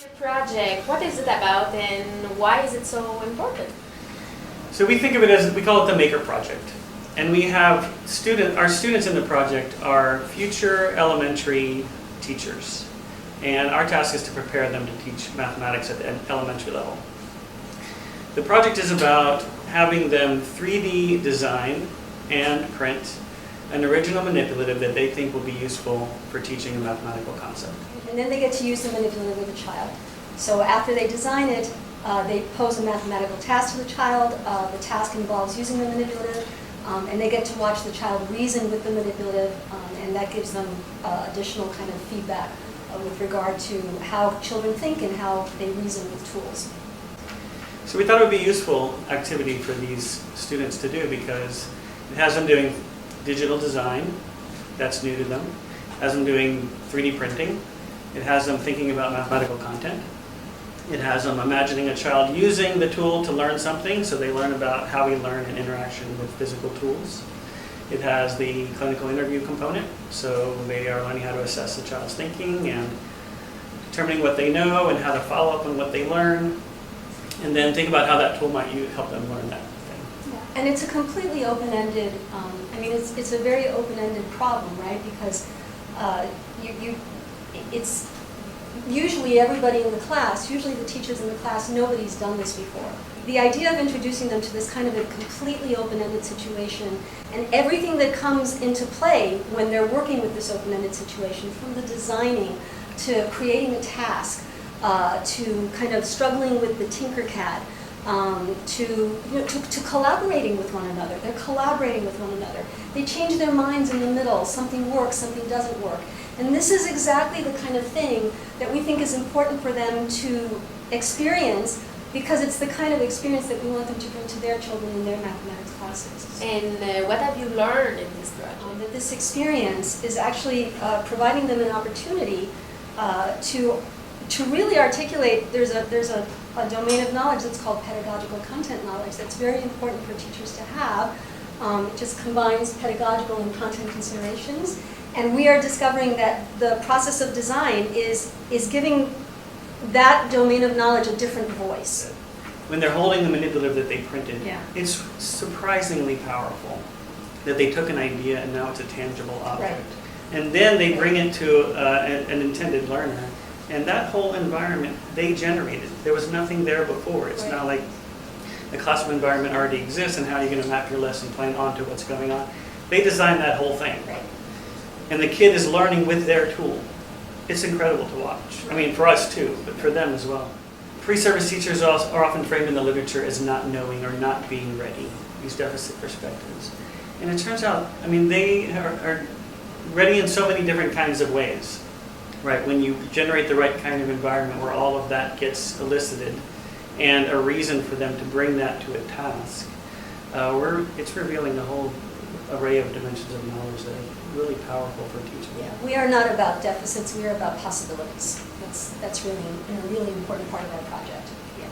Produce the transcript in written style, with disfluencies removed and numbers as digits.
Your project, what is it about and why is it so important? So we think of it as, we call it the Maker Project. And we have our students in the project are future elementary teachers. And our task is to prepare them to teach mathematics at the elementary level. The project is about having them 3D design and print an original manipulative that they think will be useful for teaching a mathematical concept. And then they get to use the manipulative with a child. So after they design it, they pose a mathematical task to the child. The task involves using the manipulative, and they get to watch the child reason with the manipulative, and that gives them additional kind of feedback with regard to how children think and how they reason with tools. So we thought it would be a useful activity for these students to do because it has them doing digital design, that's new to them. It has them doing 3D printing. It has them thinking about mathematical content. It has them imagining a child using the tool to learn something, so they learn about how we learn in interaction with physical tools. It has the clinical interview component, so they are learning how to assess the child's thinking and determining what they know and how to follow up on what they learn, and then think about how that tool might help them learn that thing. Yeah. And it's a completely open-ended, it's a very open-ended problem, right? Because it's usually everybody in the class, usually the teachers in the class, nobody's done this before. The idea of introducing them to this kind of a completely open-ended situation and everything that comes into play when they're working with this open-ended situation, from the designing to creating a task, to kind of struggling with the Tinkercad, to collaborating with one another. They're collaborating with one another. They change their minds in the middle. Something works, something doesn't work. And this is exactly the kind of thing that we think is important for them to experience, because it's the kind of experience that we want them to bring to their children in their mathematics classes. And what have you learned in this project? That this experience is actually providing them an opportunity to really articulate. There's a domain of knowledge that's called pedagogical content knowledge that's very important for teachers to have. It just combines pedagogical and content considerations. And we are discovering that the process of design is giving that domain of knowledge a different voice. When they're holding the manipulative that they printed, Yeah. it's surprisingly powerful that they took an idea and now it's a tangible object. Right. And then they bring it to an intended learner, and that whole environment they generated. There was nothing there before. It's Right. not like the classroom environment already exists and how are you going to map your lesson plan onto what's going on. They designed that whole thing. Right. And the kid is learning with their tool. It's incredible to watch. I mean, for us too, but for them as well. Pre-service teachers are often framed in the literature as not knowing or not being ready, these deficit perspectives. And it turns out, I mean, they are ready in so many different kinds of ways, right? When you generate the right kind of environment where all of that gets elicited and a reason for them to bring that to a task, it's revealing a whole array of dimensions of knowledge that are really powerful for teaching. Yeah, we are not about deficits, we are about possibilities. That's really a really important part of our project. Yeah.